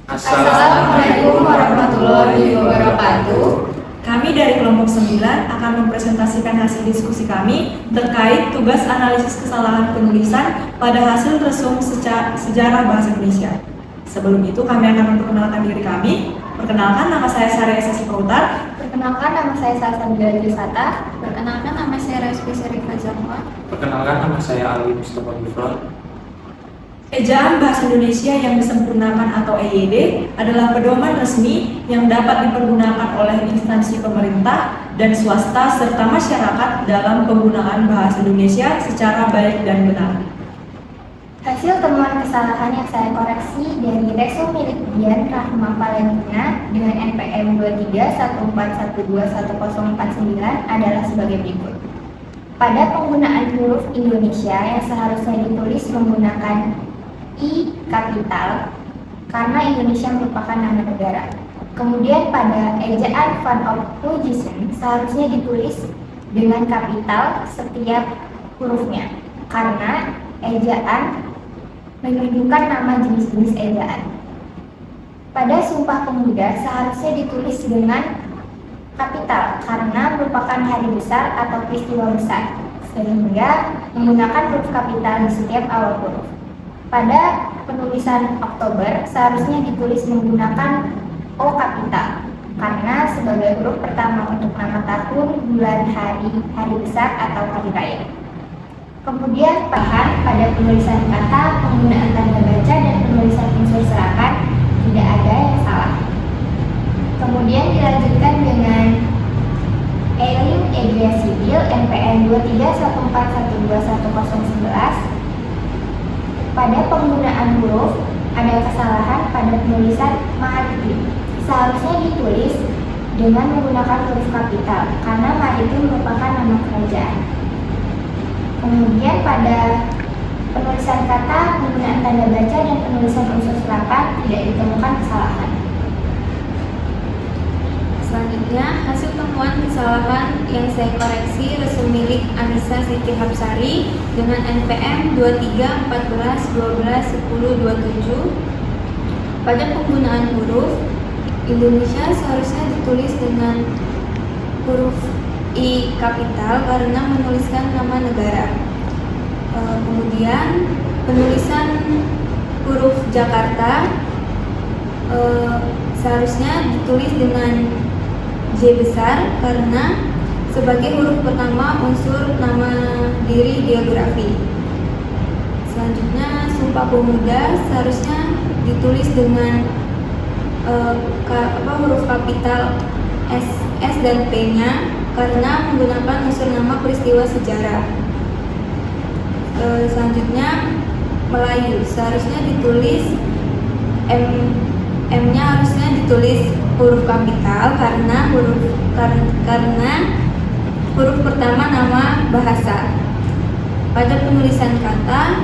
Assalamualaikum warahmatullahi wabarakatuh. Kami dari kelompok 9 akan mempresentasikan hasil diskusi kami terkait tugas analisis kesalahan penulisan pada hasil resum sejarah bahasa Indonesia. Sebelum itu kami akan memperkenalkan diri kami. Perkenalkan, nama saya Sarya Sasi Pautar. Perkenalkan, nama saya Salsabila Jusata. Perkenalkan, nama saya Respi Syarifah Zahwa. Perkenalkan, nama saya Ali Mustafa Gufron. Ejaan Bahasa Indonesia yang disempurnakan atau EYD adalah pedoman resmi yang dapat dipergunakan oleh instansi pemerintah dan swasta serta masyarakat dalam penggunaan bahasa Indonesia secara baik dan benar. Hasil temuan kesalahan yang saya koreksi dari resum milik Dian Rahma Valentina dengan NPM 2314121049 adalah sebagai berikut. Pada penggunaan huruf Indonesia yang seharusnya ditulis menggunakan I kapital karena Indonesia merupakan nama negara. Kemudian pada ejaan Van Ophuijsen seharusnya ditulis dengan kapital setiap hurufnya karena ejaan menunjukkan nama jenis-jenis ejaan. Pada Sumpah Pemuda seharusnya ditulis dengan kapital karena merupakan hari besar atau peristiwa besar, sehingga menggunakan huruf kapital di setiap awal huruf. Pada penulisan Oktober seharusnya ditulis menggunakan O kapital karena sebagai huruf pertama untuk nama tahun, bulan, hari besar atau hari raya. Kemudian pada penulisan kata, penggunaan tanda baca dan penulisan unsur serapan tidak ada yang salah. Kemudian dilanjutkan dengan Eileen Egria Sibil NPM 2314121011. Pada penggunaan huruf ada kesalahan pada penulisan maritim. Seharusnya ditulis dengan menggunakan huruf kapital karena maritim merupakan nama kerajaan. Kemudian pada penulisan kata, penggunaan tanda baca dan penulisan unsur serapan tidak ditemukan kesalahan. Selanjutnya, hasil temuan kesalahan yang saya koreksi resum milik Anissa Siti Hapsari dengan NPM 2314121027. Pada penggunaan huruf, Indonesia seharusnya ditulis dengan huruf I kapital karena menuliskan nama negara. Kemudian penulisan huruf Jakarta seharusnya ditulis dengan J besar karena sebagai huruf pertama unsur nama diri geografi. Selanjutnya Sumpah Pemuda seharusnya ditulis dengan huruf kapital S dan P-nya karena menggunakan unsur nama peristiwa sejarah. Selanjutnya Melayu seharusnya ditulis M-nya harusnya ditulis huruf kapital karena huruf pertama nama bahasa. Pada penulisan kata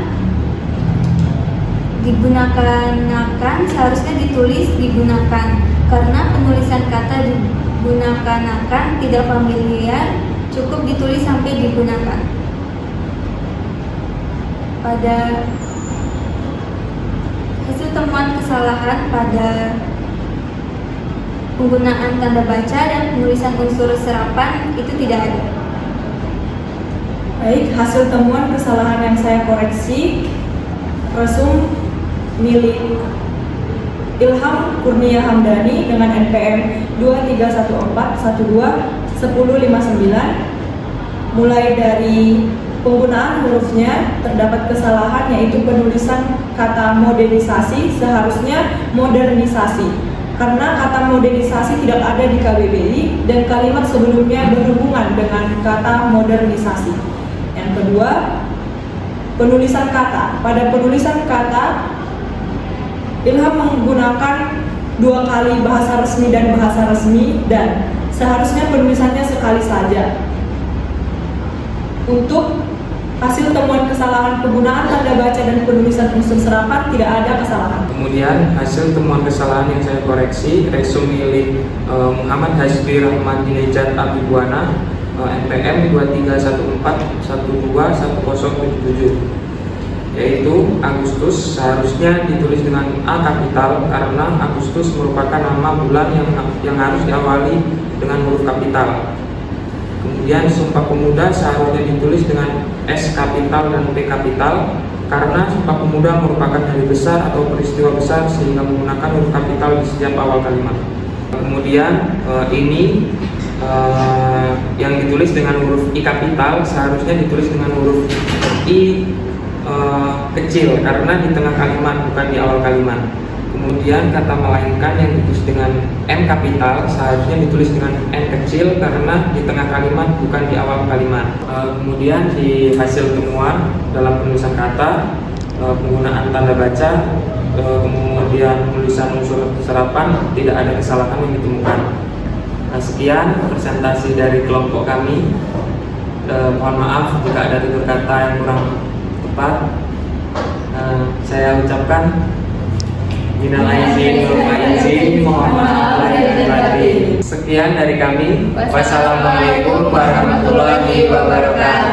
digunakan seharusnya ditulis digunakan karena penulisan kata digunakan akan tidak familiar, cukup ditulis sampai digunakan. Pada hasil temuan kesalahan pada penggunaan tanda baca dan penulisan unsur serapan itu tidak ada. Baik, hasil temuan kesalahan yang saya koreksi resum milik Ilham Kurnia Hamdani dengan NPM 2314121059. Mulai dari penggunaan hurufnya terdapat kesalahan, yaitu penulisan kata modernisasi seharusnya modernisasi karena kata modernisasi tidak ada di KBBI dan kalimat sebelumnya berhubungan dengan kata modernisasi. Yang kedua, penulisan kata. Pada penulisan kata Ilham menggunakan 2 kali bahasa resmi dan bahasa resmi dan seharusnya penulisannya sekali saja. Untuk hasil temuan kesalahan penggunaan tanda baca dan penulisan unsur serapan tidak ada kesalahan. Kemudian hasil temuan kesalahan yang saya koreksi resum milik Muhammad Hasbi Rahmatinejad Abibuana NPM 2314121077. yaitu Agustus seharusnya ditulis dengan A kapital karena Agustus merupakan nama bulan yang harus diawali dengan huruf kapital. Kemudian Sumpah Pemuda seharusnya ditulis dengan S kapital dan P kapital karena Sumpah Pemuda merupakan hari besar atau peristiwa besar sehingga menggunakan huruf kapital di setiap awal kalimat. Kemudian ini yang ditulis dengan huruf I kapital seharusnya ditulis dengan huruf I kecil karena di tengah kalimat bukan di awal kalimat. Kemudian kata melainkan yang ditulis dengan M kapital seharusnya ditulis dengan N kecil karena di tengah kalimat bukan di awal kalimat. Kemudian di hasil temuan dalam penulisan kata, penggunaan tanda baca, kemudian penulisan unsur serapan tidak ada kesalahan yang ditemukan. Nah, sekian presentasi dari kelompok kami. Mohon maaf jika ada tutur kata yang kurang tepat. Saya ucapkan minal aizin wal faizin, mohon maaf lahir dan batin. Sekian dari kami. Wassalamualaikum warahmatullahi wabarakatuh.